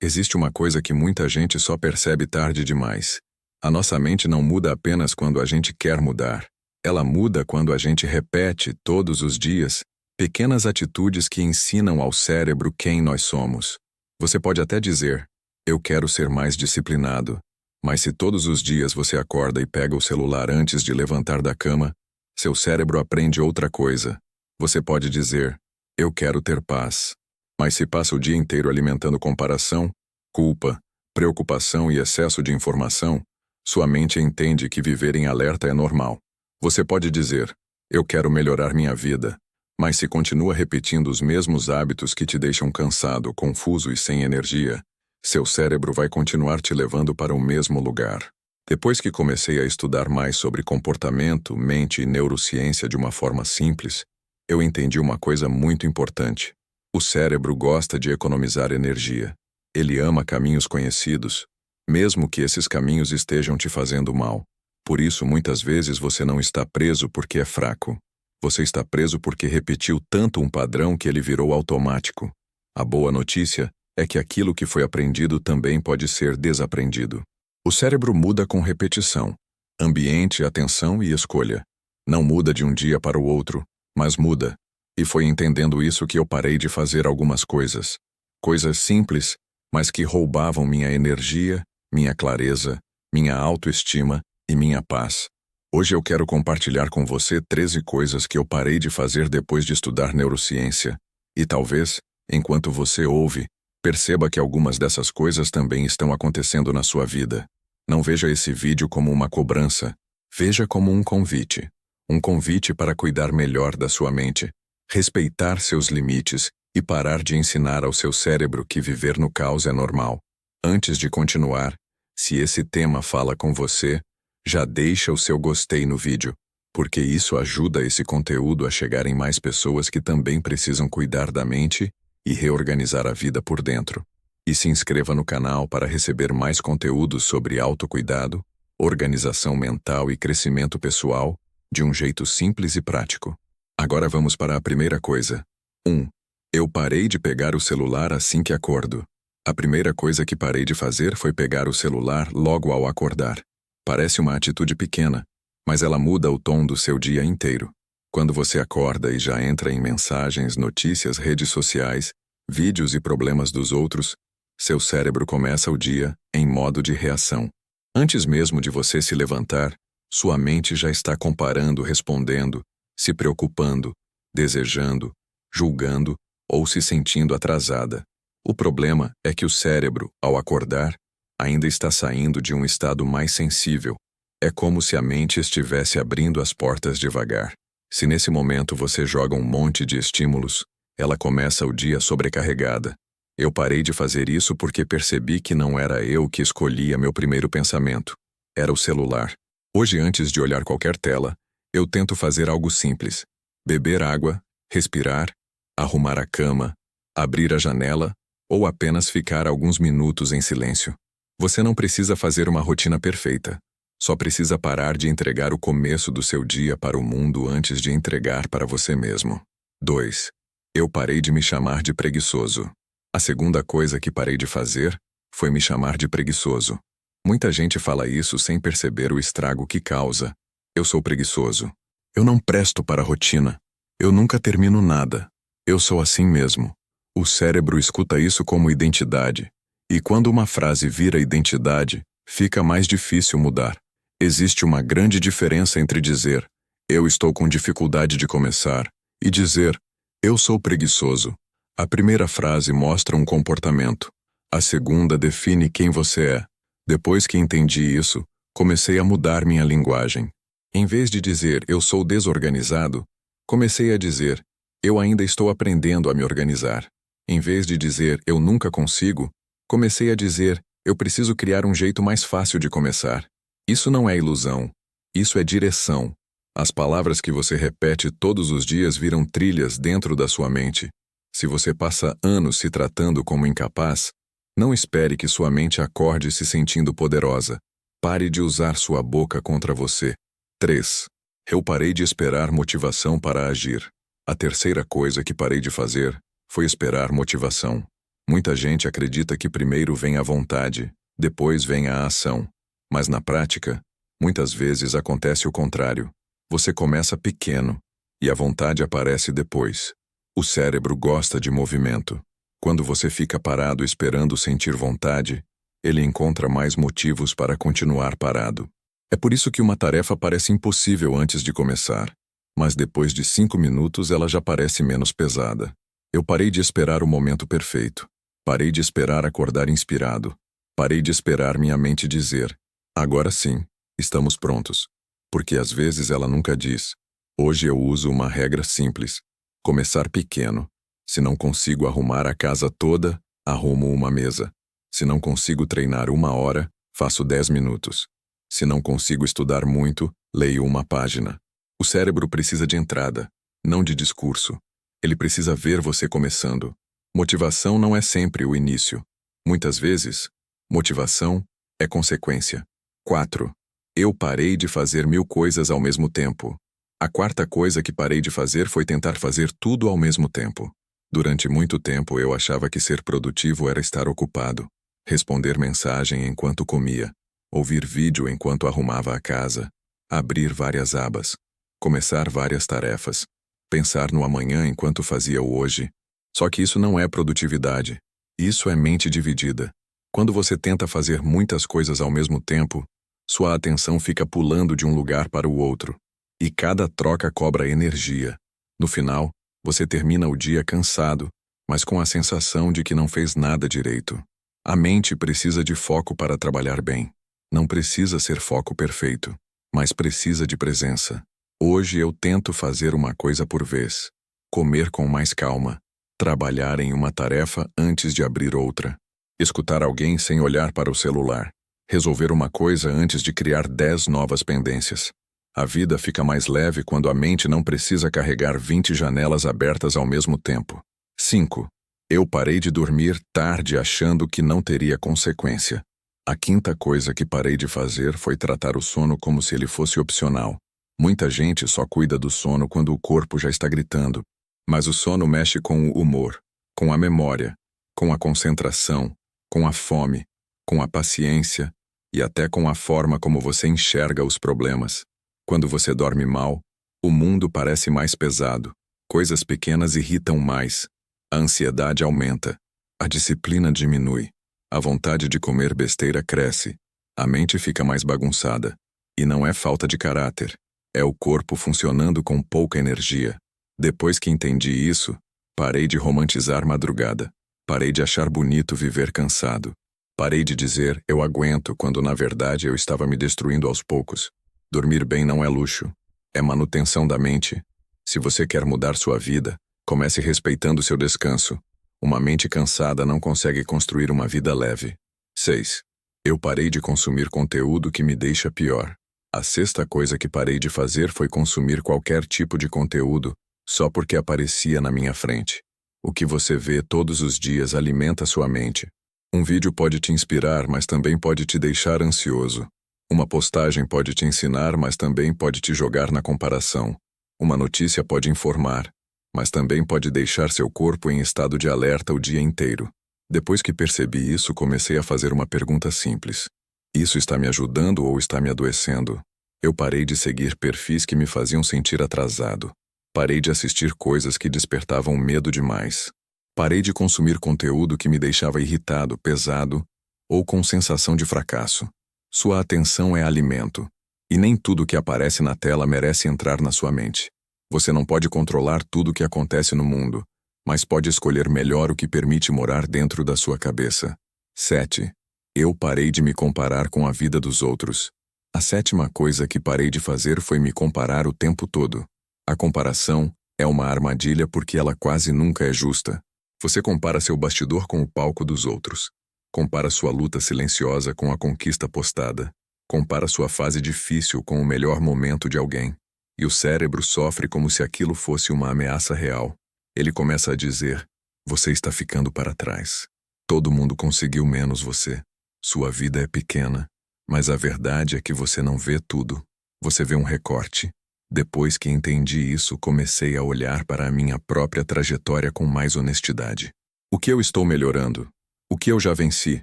Existe uma coisa que muita gente só percebe tarde demais. A nossa mente não muda apenas quando a gente quer mudar. Ela muda quando a gente repete, todos os dias, pequenas atitudes que ensinam ao cérebro quem nós somos. Você pode até dizer, eu quero ser mais disciplinado. Mas se todos os dias você acorda e pega o celular antes de levantar da cama, seu cérebro aprende outra coisa. Você pode dizer, eu quero ter paz. Mas se passa o dia inteiro alimentando comparação, culpa, preocupação e excesso de informação, sua mente entende que viver em alerta é normal. Você pode dizer, eu quero melhorar minha vida, mas se continua repetindo os mesmos hábitos que te deixam cansado, confuso e sem energia, seu cérebro vai continuar te levando para o mesmo lugar. Depois que comecei a estudar mais sobre comportamento, mente e neurociência de uma forma simples, eu entendi uma coisa muito importante. O cérebro gosta de economizar energia. Ele ama caminhos conhecidos, mesmo que esses caminhos estejam te fazendo mal. Por isso, muitas vezes você não está preso porque é fraco. Você está preso porque repetiu tanto um padrão que ele virou automático. A boa notícia é que aquilo que foi aprendido também pode ser desaprendido. O cérebro muda com repetição, ambiente, atenção e escolha. Não muda de um dia para o outro, mas muda. E foi entendendo isso que eu parei de fazer algumas coisas. Coisas simples, mas que roubavam minha energia, minha clareza, minha autoestima e minha paz. Hoje eu quero compartilhar com você 13 coisas que eu parei de fazer depois de estudar neurociência. E talvez, enquanto você ouve, perceba que algumas dessas coisas também estão acontecendo na sua vida. Não veja esse vídeo como uma cobrança. Veja como um convite. Um convite para cuidar melhor da sua mente, respeitar seus limites e parar de ensinar ao seu cérebro que viver no caos é normal. Antes de continuar, se esse tema fala com você, já deixa o seu gostei no vídeo, porque isso ajuda esse conteúdo a chegar em mais pessoas que também precisam cuidar da mente e reorganizar a vida por dentro. E se inscreva no canal para receber mais conteúdos sobre autocuidado, organização mental e crescimento pessoal, de um jeito simples e prático. Agora vamos para a primeira coisa. 1. Eu parei de pegar o celular assim que acordo. A primeira coisa que parei de fazer foi pegar o celular logo ao acordar. Parece uma atitude pequena, mas ela muda o tom do seu dia inteiro. Quando você acorda e já entra em mensagens, notícias, redes sociais, vídeos e problemas dos outros, seu cérebro começa o dia em modo de reação. Antes mesmo de você se levantar, sua mente já está comparando, respondendo, se preocupando, desejando, julgando ou se sentindo atrasada. O problema é que o cérebro, ao acordar, ainda está saindo de um estado mais sensível. É como se a mente estivesse abrindo as portas devagar. Se nesse momento você joga um monte de estímulos, ela começa o dia sobrecarregada. Eu parei de fazer isso porque percebi que não era eu que escolhia meu primeiro pensamento. Era o celular. Hoje, antes de olhar qualquer tela, eu tento fazer algo simples. Beber água, respirar, arrumar a cama, abrir a janela ou apenas ficar alguns minutos em silêncio. Você não precisa fazer uma rotina perfeita. Só precisa parar de entregar o começo do seu dia para o mundo antes de entregar para você mesmo. 2. Eu parei de me chamar de preguiçoso. A segunda coisa que parei de fazer foi me chamar de preguiçoso. Muita gente fala isso sem perceber o estrago que causa. Eu sou preguiçoso. Eu não presto para a rotina. Eu nunca termino nada. Eu sou assim mesmo. O cérebro escuta isso como identidade. E quando uma frase vira identidade, fica mais difícil mudar. Existe uma grande diferença entre dizer, eu estou com dificuldade de começar, e dizer, eu sou preguiçoso. A primeira frase mostra um comportamento. A segunda define quem você é. Depois que entendi isso, comecei a mudar minha linguagem. Em vez de dizer, eu sou desorganizado, comecei a dizer, eu ainda estou aprendendo a me organizar. Em vez de dizer, eu nunca consigo, comecei a dizer, eu preciso criar um jeito mais fácil de começar. Isso não é ilusão. Isso é direção. As palavras que você repete todos os dias viram trilhas dentro da sua mente. Se você passa anos se tratando como incapaz, não espere que sua mente acorde se sentindo poderosa. Pare de usar sua boca contra você. 3. Eu parei de esperar motivação para agir. A terceira coisa que parei de fazer foi esperar motivação. Muita gente acredita que primeiro vem a vontade, depois vem a ação. Mas na prática, muitas vezes acontece o contrário. Você começa pequeno e a vontade aparece depois. O cérebro gosta de movimento. Quando você fica parado esperando sentir vontade, ele encontra mais motivos para continuar parado. É por isso que uma tarefa parece impossível antes de começar, mas depois de 5 minutos ela já parece menos pesada. Eu parei de esperar o momento perfeito. Parei de esperar acordar inspirado. Parei de esperar minha mente dizer: agora sim, estamos prontos. Porque às vezes ela nunca diz. Hoje eu uso uma regra simples: começar pequeno. Se não consigo arrumar a casa toda, arrumo uma mesa. Se não consigo treinar 1 hora, faço 10 minutos. Se não consigo estudar muito, leio uma página. O cérebro precisa de entrada, não de discurso. Ele precisa ver você começando. Motivação não é sempre o início. Muitas vezes, motivação é consequência. 4. Eu parei de fazer 1000 coisas ao mesmo tempo. A quarta coisa que parei de fazer foi tentar fazer tudo ao mesmo tempo. Durante muito tempo eu achava que ser produtivo era estar ocupado, responder mensagem enquanto comia, ouvir vídeo enquanto arrumava a casa, abrir várias abas, começar várias tarefas, pensar no amanhã enquanto fazia o hoje. Só que isso não é produtividade. Isso é mente dividida. Quando você tenta fazer muitas coisas ao mesmo tempo, sua atenção fica pulando de um lugar para o outro. E cada troca cobra energia. No final, você termina o dia cansado, mas com a sensação de que não fez nada direito. A mente precisa de foco para trabalhar bem. Não precisa ser foco perfeito, mas precisa de presença. Hoje eu tento fazer uma coisa por vez. Comer com mais calma. Trabalhar em uma tarefa antes de abrir outra. Escutar alguém sem olhar para o celular. Resolver uma coisa antes de criar 10 novas pendências. A vida fica mais leve quando a mente não precisa carregar 20 janelas abertas ao mesmo tempo. 5. Eu parei de dormir tarde achando que não teria consequência. A quinta coisa que parei de fazer foi tratar o sono como se ele fosse opcional. Muita gente só cuida do sono quando o corpo já está gritando. Mas o sono mexe com o humor, com a memória, com a concentração, com a fome, com a paciência e até com a forma como você enxerga os problemas. Quando você dorme mal, o mundo parece mais pesado. Coisas pequenas irritam mais. A ansiedade aumenta. A disciplina diminui. A vontade de comer besteira cresce. A mente fica mais bagunçada. E não é falta de caráter. É o corpo funcionando com pouca energia. Depois que entendi isso, parei de romantizar madrugada. Parei de achar bonito viver cansado. Parei de dizer eu aguento quando na verdade eu estava me destruindo aos poucos. Dormir bem não é luxo. É manutenção da mente. Se você quer mudar sua vida, comece respeitando seu descanso. Uma mente cansada não consegue construir uma vida leve. 6. Eu parei de consumir conteúdo que me deixa pior. A sexta coisa que parei de fazer foi consumir qualquer tipo de conteúdo só porque aparecia na minha frente. O que você vê todos os dias alimenta sua mente. Um vídeo pode te inspirar, mas também pode te deixar ansioso. Uma postagem pode te ensinar, mas também pode te jogar na comparação. Uma notícia pode informar, mas também pode deixar seu corpo em estado de alerta o dia inteiro. Depois que percebi isso, comecei a fazer uma pergunta simples. Isso está me ajudando ou está me adoecendo? Eu parei de seguir perfis que me faziam sentir atrasado. Parei de assistir coisas que despertavam medo demais. Parei de consumir conteúdo que me deixava irritado, pesado ou com sensação de fracasso. Sua atenção é alimento, e nem tudo que aparece na tela merece entrar na sua mente. Você não pode controlar tudo o que acontece no mundo, mas pode escolher melhor o que permite morar dentro da sua cabeça. 7. Eu parei de me comparar com a vida dos outros. A sétima coisa que parei de fazer foi me comparar o tempo todo. A comparação é uma armadilha porque ela quase nunca é justa. Você compara seu bastidor com o palco dos outros. Compara sua luta silenciosa com a conquista postada. Compara sua fase difícil com o melhor momento de alguém. E o cérebro sofre como se aquilo fosse uma ameaça real. Ele começa a dizer: você está ficando para trás. Todo mundo conseguiu menos você. Sua vida é pequena. Mas a verdade é que você não vê tudo. Você vê um recorte. Depois que entendi isso, comecei a olhar para a minha própria trajetória com mais honestidade. O que eu estou melhorando? O que eu já venci?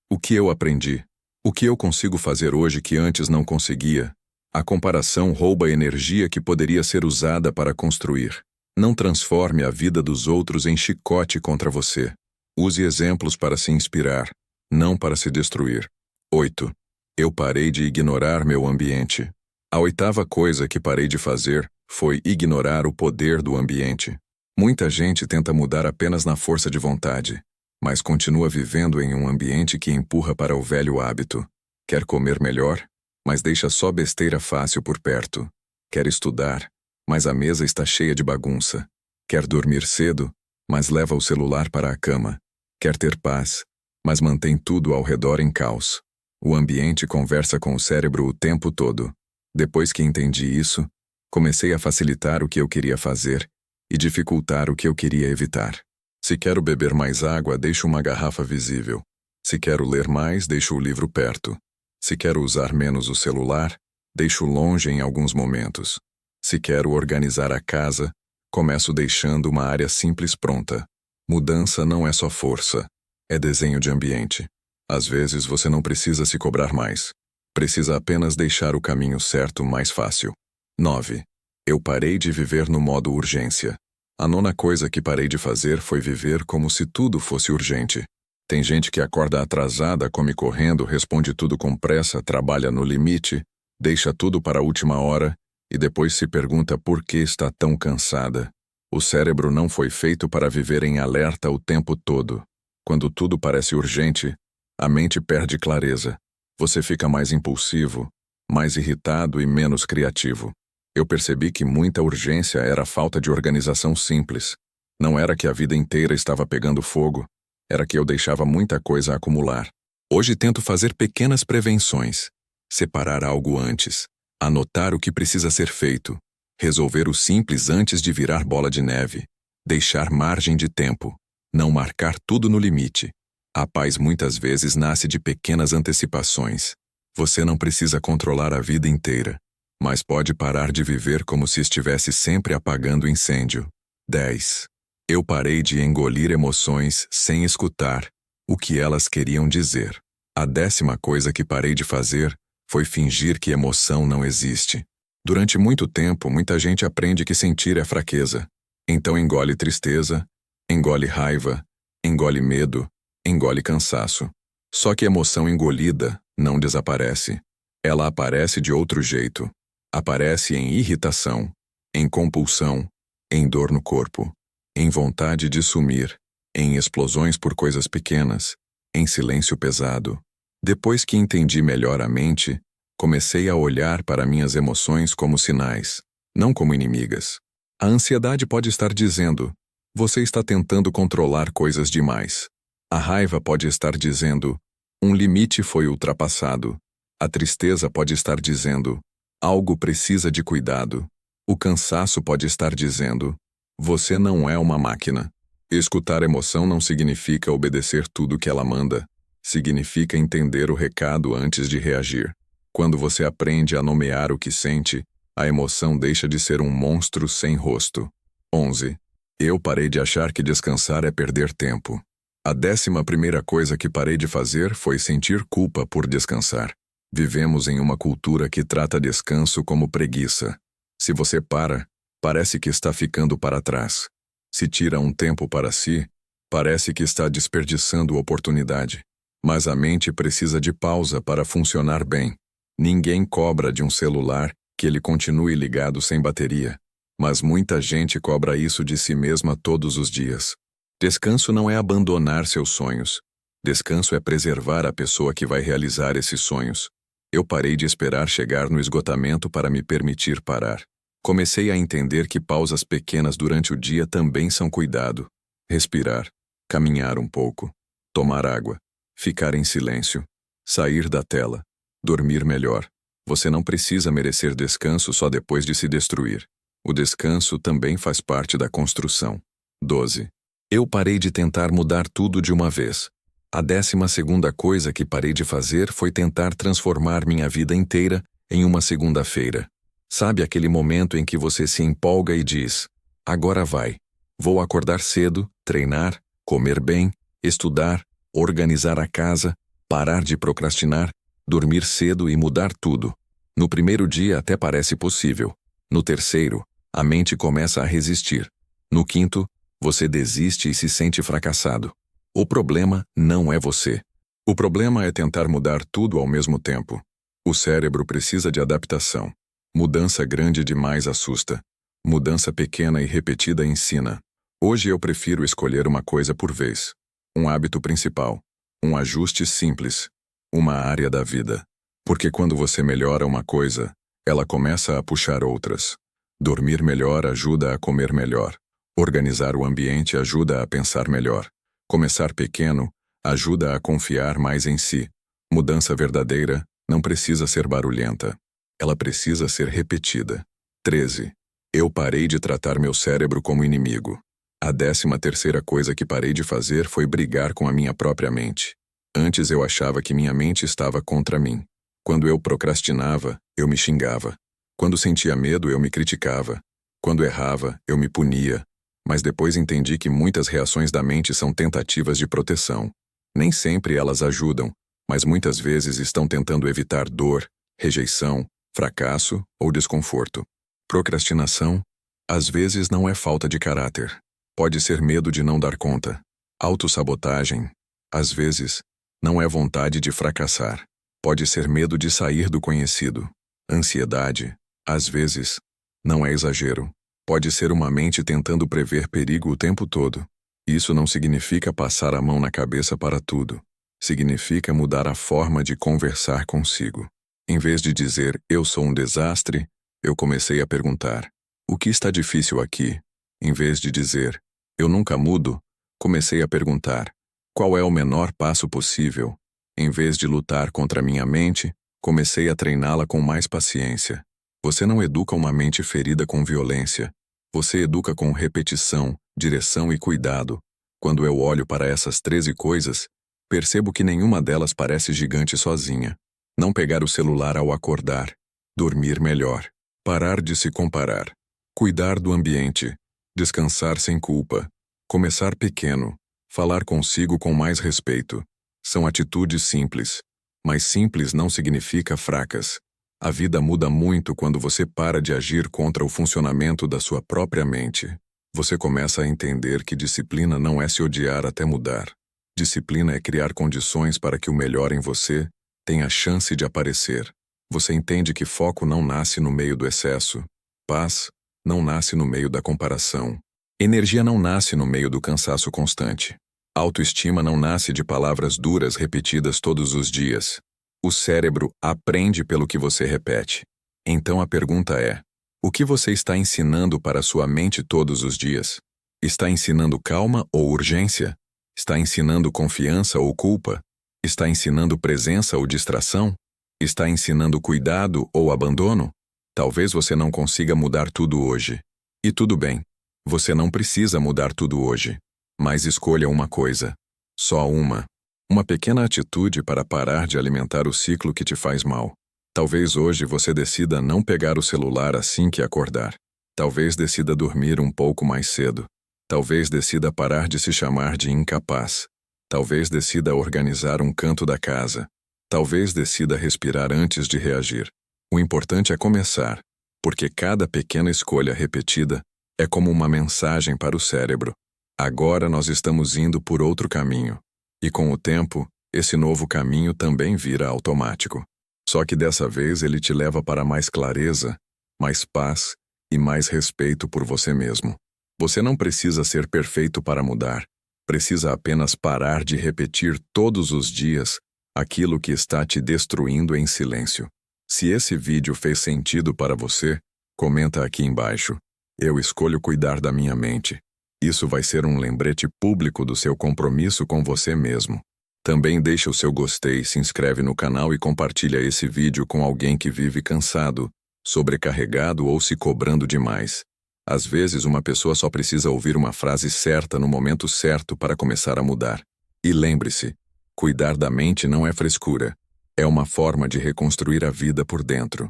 O que eu aprendi? O que eu consigo fazer hoje que antes não conseguia? A comparação rouba energia que poderia ser usada para construir. Não transforme a vida dos outros em chicote contra você. Use exemplos para se inspirar, não para se destruir. 8. Eu parei de ignorar meu ambiente. A oitava coisa que parei de fazer foi ignorar o poder do ambiente. Muita gente tenta mudar apenas na força de vontade, mas continua vivendo em um ambiente que empurra para o velho hábito. Quer comer melhor, mas deixa só besteira fácil por perto. Quer estudar, mas a mesa está cheia de bagunça. Quer dormir cedo, mas leva o celular para a cama. Quer ter paz, mas mantém tudo ao redor em caos. O ambiente conversa com o cérebro o tempo todo. Depois que entendi isso, comecei a facilitar o que eu queria fazer e dificultar o que eu queria evitar. Se quero beber mais água, deixo uma garrafa visível. Se quero ler mais, deixo o livro perto. Se quero usar menos o celular, deixo longe em alguns momentos. Se quero organizar a casa, começo deixando uma área simples pronta. Mudança não é só força, é desenho de ambiente. Às vezes você não precisa se cobrar mais. Precisa apenas deixar o caminho certo mais fácil. 9. Eu parei de viver no modo urgência. A nona coisa que parei de fazer foi viver como se tudo fosse urgente. Tem gente que acorda atrasada, come correndo, responde tudo com pressa, trabalha no limite, deixa tudo para a última hora e depois se pergunta por que está tão cansada. O cérebro não foi feito para viver em alerta o tempo todo. Quando tudo parece urgente, a mente perde clareza. Você fica mais impulsivo, mais irritado e menos criativo. Eu percebi que muita urgência era falta de organização simples. Não era que a vida inteira estava pegando fogo, era que eu deixava muita coisa acumular. Hoje tento fazer pequenas prevenções. Separar algo antes. Anotar o que precisa ser feito. Resolver o simples antes de virar bola de neve. Deixar margem de tempo. Não marcar tudo no limite. A paz muitas vezes nasce de pequenas antecipações. Você não precisa controlar a vida inteira, mas pode parar de viver como se estivesse sempre apagando incêndio. 10. Eu parei de engolir emoções sem escutar o que elas queriam dizer. A 10ª coisa que parei de fazer foi fingir que emoção não existe. Durante muito tempo, muita gente aprende que sentir é fraqueza. Então engole tristeza, engole raiva, engole medo, engole cansaço. Só que emoção engolida não desaparece. Ela aparece de outro jeito. Aparece em irritação, em compulsão, em dor no corpo, em vontade de sumir, em explosões por coisas pequenas, em silêncio pesado. Depois que entendi melhor a mente, comecei a olhar para minhas emoções como sinais, não como inimigas. A ansiedade pode estar dizendo: você está tentando controlar coisas demais. A raiva pode estar dizendo: um limite foi ultrapassado. A tristeza pode estar dizendo: algo precisa de cuidado. O cansaço pode estar dizendo: você não é uma máquina. Escutar emoção não significa obedecer tudo que ela manda. Significa entender o recado antes de reagir. Quando você aprende a nomear o que sente, a emoção deixa de ser um monstro sem rosto. 11. Eu parei de achar que descansar é perder tempo. A 11ª coisa que parei de fazer foi sentir culpa por descansar. Vivemos em uma cultura que trata descanso como preguiça. Se você para, parece que está ficando para trás. Se tira um tempo para si, parece que está desperdiçando oportunidade. Mas a mente precisa de pausa para funcionar bem. Ninguém cobra de um celular que ele continue ligado sem bateria. Mas muita gente cobra isso de si mesma todos os dias. Descanso não é abandonar seus sonhos. Descanso é preservar a pessoa que vai realizar esses sonhos. Eu parei de esperar chegar no esgotamento para me permitir parar. Comecei a entender que pausas pequenas durante o dia também são cuidado. Respirar, caminhar um pouco, tomar água, ficar em silêncio, sair da tela, dormir melhor. Você não precisa merecer descanso só depois de se destruir. O descanso também faz parte da construção. 12. Eu parei de tentar mudar tudo de uma vez. A 12ª coisa que parei de fazer foi tentar transformar minha vida inteira em uma segunda-feira. Sabe aquele momento em que você se empolga e diz: agora vai. Vou acordar cedo, treinar, comer bem, estudar, organizar a casa, parar de procrastinar, dormir cedo e mudar tudo. No primeiro dia até parece possível. No terceiro, a mente começa a resistir. No quinto, você desiste e se sente fracassado. O problema não é você. O problema é tentar mudar tudo ao mesmo tempo. O cérebro precisa de adaptação. Mudança grande demais assusta. Mudança pequena e repetida ensina. Hoje eu prefiro escolher uma coisa por vez. Um hábito principal. Um ajuste simples. Uma área da vida. Porque quando você melhora uma coisa, ela começa a puxar outras. Dormir melhor ajuda a comer melhor. Organizar o ambiente ajuda a pensar melhor. Começar pequeno ajuda a confiar mais em si. Mudança verdadeira não precisa ser barulhenta. Ela precisa ser repetida. 13. Eu parei de tratar meu cérebro como inimigo. A 13ª coisa que parei de fazer foi brigar com a minha própria mente. Antes eu achava que minha mente estava contra mim. Quando eu procrastinava, eu me xingava. Quando sentia medo, eu me criticava. Quando errava, eu me punia. Mas depois entendi que muitas reações da mente são tentativas de proteção. Nem sempre elas ajudam, mas muitas vezes estão tentando evitar dor, rejeição, fracasso ou desconforto. Procrastinação, às vezes, não é falta de caráter. Pode ser medo de não dar conta. Autossabotagem, às vezes, não é vontade de fracassar. Pode ser medo de sair do conhecido. Ansiedade, às vezes, não é exagero. Pode ser uma mente tentando prever perigo o tempo todo. Isso não significa passar a mão na cabeça para tudo. Significa mudar a forma de conversar consigo. Em vez de dizer, eu sou um desastre, eu comecei a perguntar, o que está difícil aqui? Em vez de dizer, eu nunca mudo, comecei a perguntar, qual é o menor passo possível? Em vez de lutar contra minha mente, comecei a treiná-la com mais paciência. Você não educa uma mente ferida com violência. Você educa com repetição, direção e cuidado. Quando eu olho para essas 13 coisas, percebo que nenhuma delas parece gigante sozinha. Não pegar o celular ao acordar. Dormir melhor. Parar de se comparar. Cuidar do ambiente. Descansar sem culpa. Começar pequeno. Falar consigo com mais respeito. São atitudes simples. Mas simples não significa fracas. A vida muda muito quando você para de agir contra o funcionamento da sua própria mente. Você começa a entender que disciplina não é se odiar até mudar. Disciplina é criar condições para que o melhor em você tenha a chance de aparecer. Você entende que foco não nasce no meio do excesso. Paz não nasce no meio da comparação. Energia não nasce no meio do cansaço constante. Autoestima não nasce de palavras duras repetidas todos os dias. O cérebro aprende pelo que você repete. Então a pergunta é, o que você está ensinando para a sua mente todos os dias? Está ensinando calma ou urgência? Está ensinando confiança ou culpa? Está ensinando presença ou distração? Está ensinando cuidado ou abandono? Talvez você não consiga mudar tudo hoje. E tudo bem. Você não precisa mudar tudo hoje. Mas escolha uma coisa. Só uma. Uma pequena atitude para parar de alimentar o ciclo que te faz mal. Talvez hoje você decida não pegar o celular assim que acordar. Talvez decida dormir um pouco mais cedo. Talvez decida parar de se chamar de incapaz. Talvez decida organizar um canto da casa. Talvez decida respirar antes de reagir. O importante é começar, porque cada pequena escolha repetida é como uma mensagem para o cérebro. Agora nós estamos indo por outro caminho. E com o tempo, esse novo caminho também vira automático. Só que dessa vez ele te leva para mais clareza, mais paz e mais respeito por você mesmo. Você não precisa ser perfeito para mudar. Precisa apenas parar de repetir todos os dias aquilo que está te destruindo em silêncio. Se esse vídeo fez sentido para você, comenta aqui embaixo. Eu escolho cuidar da minha mente. Isso vai ser um lembrete público do seu compromisso com você mesmo. Também deixa o seu gostei, se inscreve no canal e compartilha esse vídeo com alguém que vive cansado, sobrecarregado ou se cobrando demais. Às vezes uma pessoa só precisa ouvir uma frase certa no momento certo para começar a mudar. E lembre-se, cuidar da mente não é frescura. É uma forma de reconstruir a vida por dentro.